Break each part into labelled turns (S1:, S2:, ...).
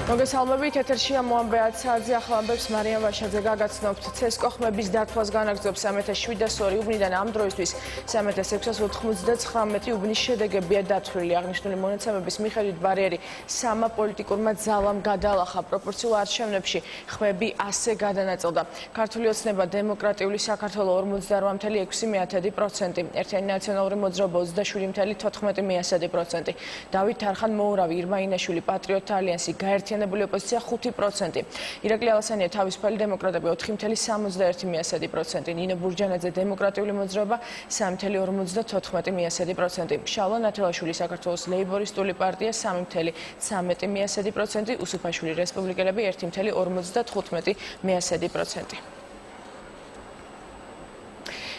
S1: მოგესალმებით, ეთერშია მოამბე 10 საათზე ახლავებს მარიამ ვაშაძე გაგაცნობთ. ცესკო ხმების დათვას განაგრძობს 3.702 უბნიდან ამ დროისთვის 3.699 უბნის შედეგებია დათვლილი. აღნიშნული მონაცემების მიხედვით ბარიერი სამა პოლიტიკურმა ძალამ გადალახა. პროპორციულ არჩევნებში ხმები ასე გადანაწილდა. ქართული ოცნება დემოკრატიული საქართველო 48.6%, ერთიანი ნაციონალური მოძრაობა 27.14%, დავით თარხან-მოურავი, ირმა ინაშვილი, პატრიოტთა ალიანსი, გაერთიანებული ოპოზიცია 5%, ირაკლი ალასანია, თავისუფალი დემოკრატები 4.61%, ნინო ბურჯანაძე, დემოკრატიული მოძრაობა 3.54%, შალვა ნათელაშვილი, საქართველოს ლეიბორისტული პარტია 3.13%, უსუფაშვილი, რესპუბლიკელები 1.55%.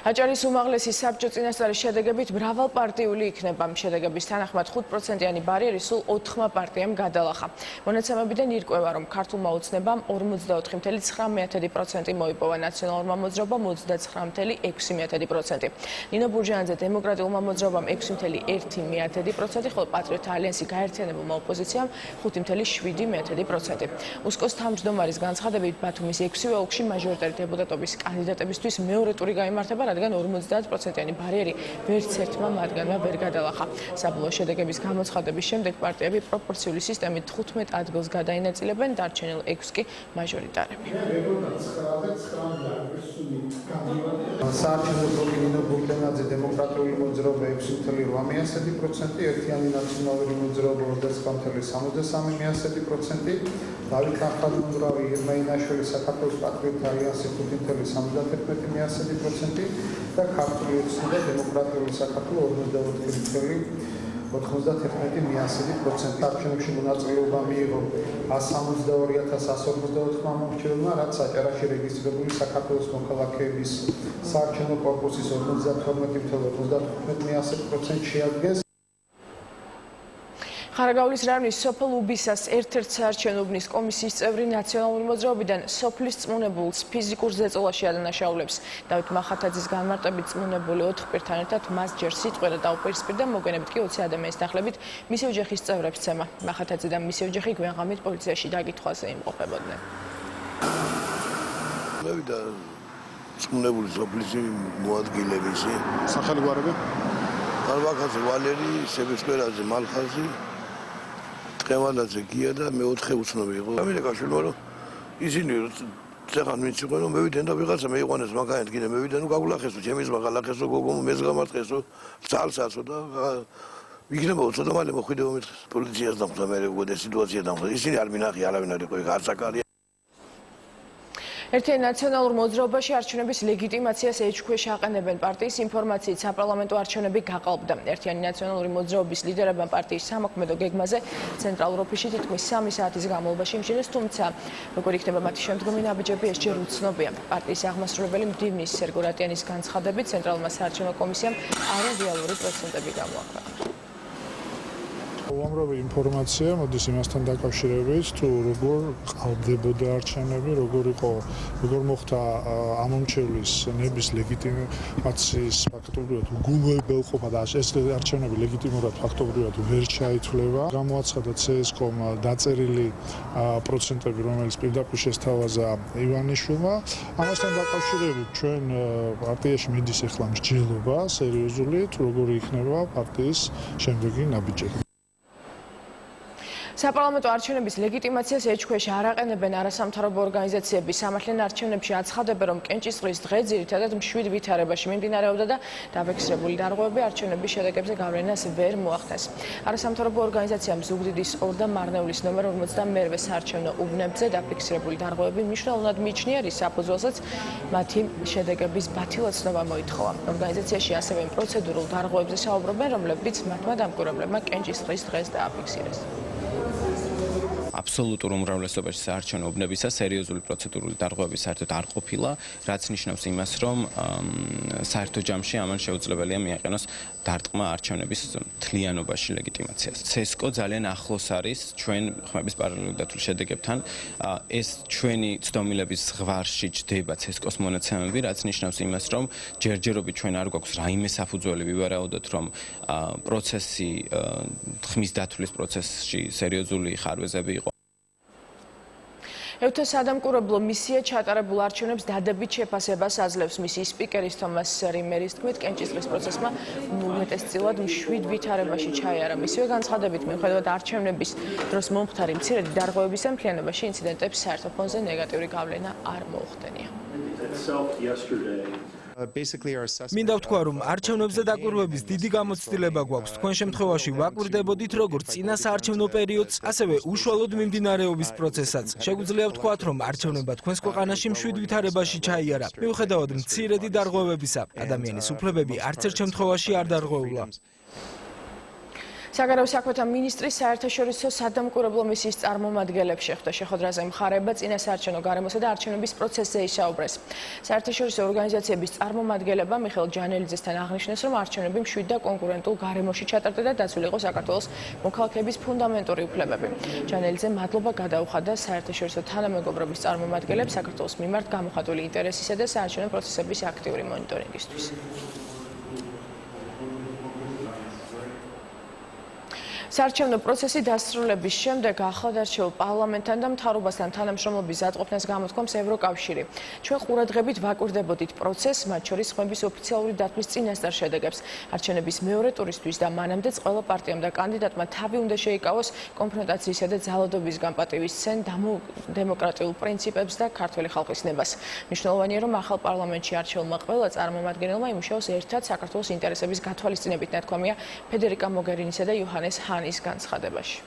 S1: აჭარის უმაღლესი საბჭო წინასწარის შედეგებით მრავალპარტიული იქნება. შედეგების თანახმად 5%-იანი ბარიერი სულ 4 პარტიამ გადალახა. მონაცემებიდან ირკვევა, რომ ქართულმა ოცნებამ 44.9% მოიპოვა, ნაციონალურმა მოძრაობამ 29.6%, ნინო ბურჯანაძე დემოკრატიულმა მოძრაობამ 6.1%, ხოლო პატრიოტთა ალიანსი გაერთიანებულმა ოპოზიციამ 5.7%. უსკოს თავმჯდომარის განცხადებით, ბათუმის 6-ვე ოლქში მაჟორიტარი დეპუტატობის კანდიდატებისთვის მეორე ტური გაიმართება, რადგან 50%-იანი ბარიერი ვერც ერთმა მათგანმა ვერ გადალახა. საბოლოო შედეგების გამოცხადების შემდეგ პარტიები პროპორციული სისტემით 15 ადგილს გადაინაწილებენ, დარჩენილ 6 კი მაჟორიტარები.
S2: საარჩევნო ბლოკი ნინო ბურჯანაძე დემოკრატიული მოძრაობა 6.8%, ერთიანი ნაციონალური მოძრაობა 29.63%, დავით თარხან-მოურავი, ირმა ინაშვილი, საქართველოს პატრიოტთა ალიანსი 5.71% და ქართული ოცნება დემოკრატიული საქართველო 44.91%. არჩევნებში მონაწილეობა მიიღო 162.144 მომხრეებმა, რაც აჭარაში რეგისტრირებული საქართველოს მოქალაქეების საარჩევნო კორპუსის 52.95% შეადგენს.
S1: ხარაგაულის რაიონის სოფელ უბისას ერთ-ერთ საარჩევნო უბნის კომისიის წევრი ნაციონალური მოძრაობიდან სოფლის წმუნებულს ფიზიკურ ზეწოლაში ადანაშაულებს. დავით მახათაძის განმარტებით წმუნებული 4 პირთან ერთად მას ჯერ სიტყვერა დაუპირისპირდა, მოგვიანებით კი 20 ადამიანის დახლებით მისი ოჯახის წევრებს ცემა. მახათაძე და მისი ოჯახი გვიანღამით პოლიციაში დაკითხვაზე იმყოფებოდნენ.
S3: მოვიდა წმუნებული სოფლის მოადგილეები,
S4: სახელგვარები
S3: მალვაკაძე ვალერი, სებესკვერაძე მალხაზი, ტყემალაძე გია და მე-4 უცნობი იყო. ამერიკაშვილმა რომ ისინი წეხან ვინც იყო რომ მევიდენ და ვიღაცა მეიყვანეს მაგალითად კიდე მევიდენ ու გაგულახესო ჩემი ზმა გალახესო გოგო მეც გამარტყესო ძალსაცო და იქნება უცოდა მალე მოხვიდეო მითხეს პოლიციას დამხდა მე უგოდე სიტუაცია დამხდა ისინი არ მინახი არავინ არ იყო იქ არცაკარი.
S1: ერთიანი ნაციონალურ მოძრაობაში არჩევნების ლეგიტიმაციას ეჭქვეშ აყენებენ. პარტიის ინფორმაციით საპარლამენტო არჩევნები გაყალბდა. ერთიანი ნაციონალური მოძრაობის ლიდერებმა პარტიის სამოქმედო გეგმაზე ცენტრალურ ოფისში თითქმის 3 საათის განმავლობაში იმჩნევს, თუმცა როგორ იქნება მათი შემდგომი ნაბიჯები, ეს ჯერ უცნობია. პარტიის აღმასრულებელი მდივნის სერგო რატიანის განცხადებით, ცენტრალურმა საარჩევნო კომისიამ არარეალური პროცენტები გამოაქვეყნა.
S4: უამრავი ინფორმაცია მოდის იმასთან დაკავშირებით, თუ როგორ ყალბდებოდა არჩევნები, როგორ მოხდა ამომრჩევლის ნების ლეგიტიმაციის ფაქტობრივად უგულებელყოფა და ეს არჩევნები ლეგიტიმურად ფაქტობრივად ვერ ჩაითვლება. გამოაცხადა CSKOM დაწერილი პროცენტები, რომელიც პირდაპირ შესთავაზა ივანიშვილმა. ამასთან დაკავშირებით ჩვენ პარტიაში მიდის ახლა მსჯელობა სერიოზული, თუ როგორი იქნება პარტიის შემდეგი ნაბიჯები.
S1: საპარლამენტო არჩევნების ლეგიტიმაციას ეჭქვეშ არ აყენებენ არასამთავრობო ორგანიზაციები. სამართლიან არჩევნებში აცხადებენ, რომ კენჭისყრის დღე ძირითადად მშვიდ ვითარებაში მიმდინარეობდა და დაფიქსირებული დარღვევები არჩევნების შედეგებზე გავლენას ვერ მოახდენს. არასამთავრობო ორგანიზაციამ ზუგდიდის 2 და მარნეულის ნომერ 52 საარჩევნო უბნებზე დაფიქსირებული დარღვევები მნიშვნელოვნად მიიჩნია, რის საფუძველზეც მათი შედეგების ბათილაცნობა მოითხოვა. ორგანიზაციაში ასევე პროცედურულ დარღვევებზე საუბრობენ, რომლებიც მათმა დამკვირვებლებმა კენჭისყრის დღეს დააფიქსირეს.
S5: აბსოლუტურ უმრავლესობაში საარჩევნო უბნებისა სერიოზული პროცედურული დარღვევები საერთოდ არ ყოფილა, რაც ნიშნავს იმას, რომ საერთო ჯამში ამან შეუძლებელია მიაყენოს დარტყმა არჩევნების მთლიანობაში ლეგიტიმაციას. CSKO ძალიან ახლოს არის ჩვენ ხმების პარალელურ დათვლილ შედეგებთან. ეს ჩვენი ცდომილების ზღვარში ჯდება CSKO-s მონაცემები, რაც ნიშნავს იმას, რომ ჯერჯერობით ჩვენ არ გვაქვს რაიმე საფუძველი ვივარაუდოთ, რომ პროცესი ხმის დათვლის პროცესში სერიოზული ხარვეზები იყო.
S1: ევთა სადამკვირვებლო მისია ჩატარებულ არჩევნებს დადებით შეფასებას აძლევს. მისი სპიკერის თომას რიმერის თქმით, კენჭისყრის პროცესმა უმეტესწილად მშვიდ ვითარებაში ჩაიარა. მისივე განცხადებით, მიუხედავად არჩევნების დროს მომხდარი მცირედი დარღვევებისა, მთლიანობაში ინციდენტებს საერთო ფონზე ნეგატიური გავლენა არ მოუხდენია.
S6: მინდა ვთქვა, რომ არჩევნებზე დაკვირვების დიდი გამოცდილება გვაქვს. თქვენ შემთხვევაში ვაკვირდებოდით როგორც წინა საარჩევნო პერიოდს, ასევე უშუალოდ მიმდინარეობის პროცესსაც. შეგვიძლია ვთქვათ, რომ არჩევნება თქვენს ქვეყანაში მშვიდ ვითარებაში ჩაიარა. მიუხედავად მცირედი დარღვევებისა, ადამიანის უფლებები არც ერთ შემთხვევაში არ დარღვეულა.
S1: საგარეო საქმეთა მინისტრის საერთაშორისო სადამკვირვებლო მისიის წარმომადგენლებს შეხვდა შეხვედრაზე მხარეება წინა საარჩევნო გარემოსა და არჩევნების პროცესზე ისაუბრეს. საერთაშორისო ორგანიზაციების წარმომადგენლებმა მიხეილ ჯანელიძესთან აღნიშნეს, რომ არჩევნები მშვიდ და კონკურენტულ გარემოში ჩატარდა და დაცული იყო საქართველოს მოქალაქეების ფუნდამენტური უფლებები. ჯანელიძემ მადლობა გადაუხადა საერთაშორისო თანამეგობრობის წარმომადგენლებს საქართველოს მიმართ გამოხატული ინტერესისა და საარჩევნო პროცესების აქტიური მონიტორინგისთვის. საარჩევნო პროცესი დასრულების შემდეგ ახლადარჩეულ პარლამენტთან და მთავრობასთან თანამშრომლობის ზადყოფნას გამოთქვამს ევროკავშირი. ჩვენ ყურადღებით ვაკვირდებოდით პროცესს, მათ შორის ხმების ოფიციალური დათმის წინასწარ შედეგებს. არჩევნების მეორე ტურისთვის და მანამდეც ყველა პარტიამ და კანდიდატმა თავი უნდა შეიკავოს კონფრონტაციისა და ძალადობისგან პატივისცენ დემოკრატიულ პრინციპებს და ქართველი ხალხის ნებას. მნიშვნელოვანია, რომ ახალ პარლამენტში არჩეულმა ყველა წარმომადგენელმა იმუშაოს ერთად საქართველოს ინტერესების გათვალისწინებით, ნათქვამია ფედერიკა მოგერინისა და იოჰანეს ჰანის განცხადებაში.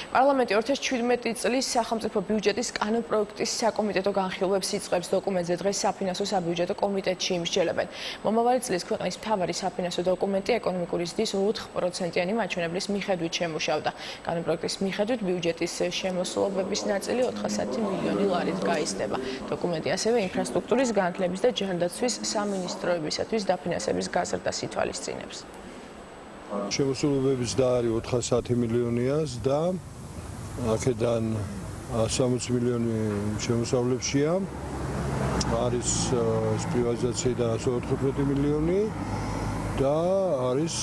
S1: პარლამენტი 2017 წლის სახელმწიფო ბიუჯეტის კანონპროექტის საკომიტეტო განხილვებს იწყებს. დოკუმენტზე დღეს საფინანსო საბიუჯეტო კომიტეტში იმსჯელებენ. მომავალი წლის ქვეყნის მთავარი საფინანსო დოკუმენტი ეკონომიკური ზრდის 4%-იანი მაჩვენებლის მიხედვით შემუშავდა. კანონპროექტის მიხედვით ბიუჯეტის შემოსვლობების ნაწილი 410 მილიონი ლარით გაიზრდება. დოკუმენტი ასევე ინფრასტრუქტურის განათლების და ჯანდაცვის სამინისტროებისათვის დაფინანსების გაზრდას ითვალისწინებს.
S7: შემოსვლობების და არის 410 მილიონია და აქედან 60 მილიონი შემოსავლებშია, არის პრივატიზაცია და 115 მილიონი და არის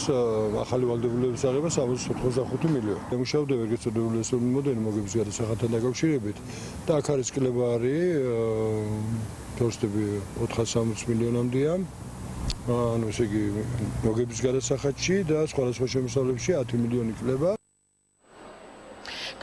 S7: ახალი ვალდებულების აღება 65 მილიონი. მუშავდება ეგრეთ წოდებული ესურნი მოდელი მოგების გადასახადთან დაკავშირებით და აქ არის კლება არის თორსტები 460 მილიონამდეა. ანუ ესე იგი მოგების გადასახადში და სხვადასხვა შემოსავლებში 10 მილიონი კლება.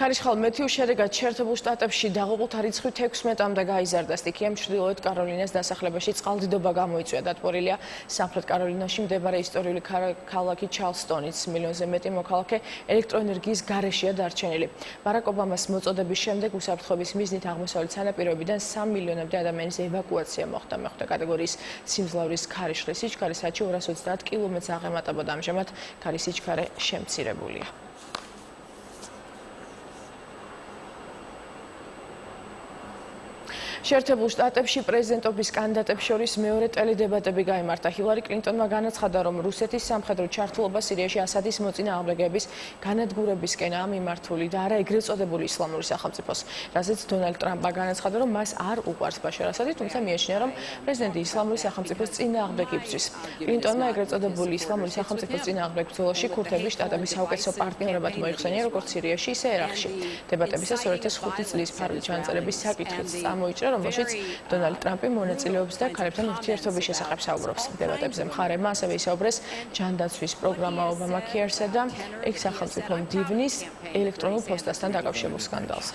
S1: ქარიშხალ მეთიუს შედეგად შეერთებულ შტატებში დაღუპულთა რიცხვი 16-მდე გაიზარდა. სტიქიამ ჩრდილოეთ კაროლინას დასახლებაში წყალდიდობა გამოიწვია. დატბორილია სამხრეთ კაროლინაში მდებარე ისტორიული ქალაქი ჩარლსტონიც. მილიონზე მეტი მოქალაქე ელექტროენერგიის გარეშეა დარჩენილი. ბარაკ ობამას მოწოდების შემდეგ უსაფრთხოების მიზნით აღმოსავლეთ სანაპიროებიდან 3 მილიონამდე ადამიანის ევაკუაცია მოხდა. მეხუთე კატეგორიის სიმძლავრის ქარიშხლის სიჩქარე საათში 230 კილომეტრს აღემატებოდა. ამჟამად ქარის სიჩქარე შემცირებულია. შეერთებულ შტატებში პრეზიდენტობის კანდიდატებს შორის მეორე ტელედებატები გაიმართა. ჰილარი კლინტონმა განაცხადა, რომ რუსეთის სამხედრო ჩართულობა სირიაში ასადის მოწინააღმდეგეების განადგურებისკენ მიმართული და არა ეგრეთ წოდებული ისლამური სახელმწიფოს. რაზეც დონალდ ტრამპმა განაცხადა, რომ მას არ უყვარს ბაშარ ასადი, თუმცა მიიჩნია, რომ პრეზიდენტი ისლამური სახელმწიფოს წინააღმდეგ იბრძვის. კლინტონმა ეგრეთ წოდებული ისლამური სახელმწიფოს წინააღმდეგ ბრძოლაში ქურთების შტატების საუკეთესო პარტნიორებად მოიხსენია, როგორც სირიაში, ისე ერაყში. დებატებისას 2005 წლის ფარული ჩანაწერების საკითხიც წამოიჭრა, რომელშიც დონალდ ტრამპი მონაწილეობს და ქალებთან ურთიერთობის შესახებ საუბრობს. დებატებზე მხარეებმა ასევე ისაუბრეს ჯანდაცვის პროგრამა ობამა ქიერსა და ეგ სახელმწიფო მდივნის ელექტრონულ პოსტასთან დაკავშირებულ სკანდალზე.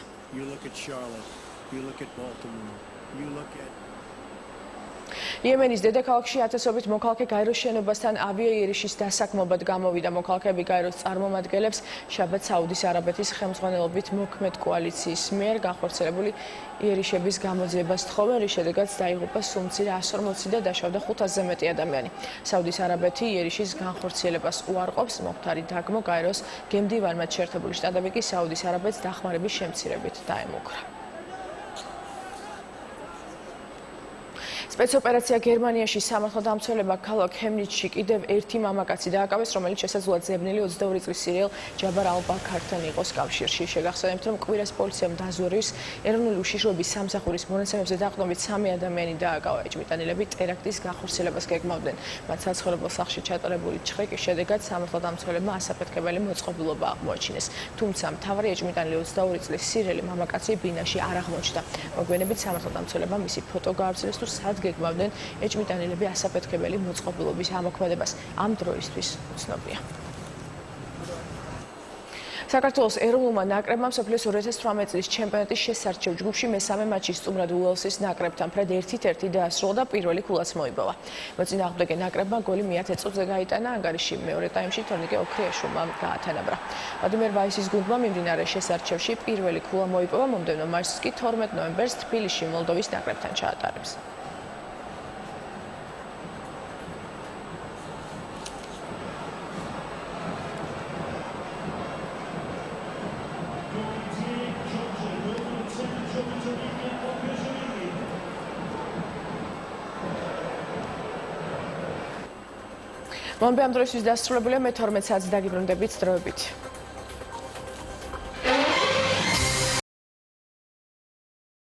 S1: იემენის დედაქალაქში ათასობით მოქალაქე გაეროს შენობასთან ავიაიერიშის დასაქმობად გამოვიდა. მოქალაქეები გაეროს წარმომადგენლებს შაბათ საუდის არაბეთის ხელმძღვანელობით მოქმედ კოალიციის მიერ განხორციელებული იერიშების გამოძიებას თხოვენ, რის შედეგადაც დაიღუპა სულ მცირე 140 და დაშავდა 500-ზე მეტი ადამიანი. საუდის არაბეთი იერიშის განხორციელებას უარყოფს. მომხდარი დაგმო გაეროს გემდივანმა შეერთებული შტატები კი საუდის არაბეთს დახმარების შემცირებით დაემუქრა. სპეცოპერაცია გერმანიაში სამართალდამცველებმა ქალაქ ქემნიჩში კიდევ ერთი მამაკაცი დააკავეს, რომელიც შესაძლოა ძებნილი 22 წლის სირიელ ჯაბარ ალ-ბაქართან იყოს კავშირში. შეგახსენებთ, რომ კვირას პოლიციამ დაზვერვის ეროვნული უშიშროების სამსახურის მონაცემებზე დაყრდნობით 3 ადამიანი დააკავა. ეჭვმიტანილები ტერაქტის გახორციელებას გეგმავდნენ. მათ საცხოვრებელ სახლში ჩატარებული ჩხრეკის შედეგად სამართალდამცველებმა ასაფეთქებელი მოწყობილობა აღმოაჩინეს. თუმცა მთავარი ეჭვმიტანილი 22 წლის სირიელი მამაკაცი ბინაში არ აღმოჩნდა. მოგვიანებით სამართალდამცველებმა მისი ფოტო გაავრცელეს თუ სად გეგმავდნენ ეჭვმიტანილები ასაფეთქებელი მოწყობილობის ამოქმედებას. ამ დროისთვის უცნობია. საქართველოს ეროვნულმა ნაკრებმა მსოფლიოს 2018 წლის ჩემპიონატის შესარჩევ ჯგუფში მესამე მატჩი სტუმრად უელსის ნაკრებთან ფრედ 1-1 დაასრულა და პირველი ქულაც მოიპოვა. მოწინააღმდეგე ნაკრებმა გოლი მე-10 წუთზე გაიტანა, ანგარიში მეორე ტაიმში თორნიკე ოქრიაშვილმა გაათანაბრა. ვლადიმერ ვაისის გუნდმა მიმდინარე შესარჩევში პირველი ქულა მოიპოვა, მომდევნო მატჩს კი 12 ნოემბერს თბილისში მოლდოვის ნაკრებთან ჩაატარებს. მომბე ამ დროისთვის დასრულებულია, მე 12 საათს დაგიბრუნდებით დროებით.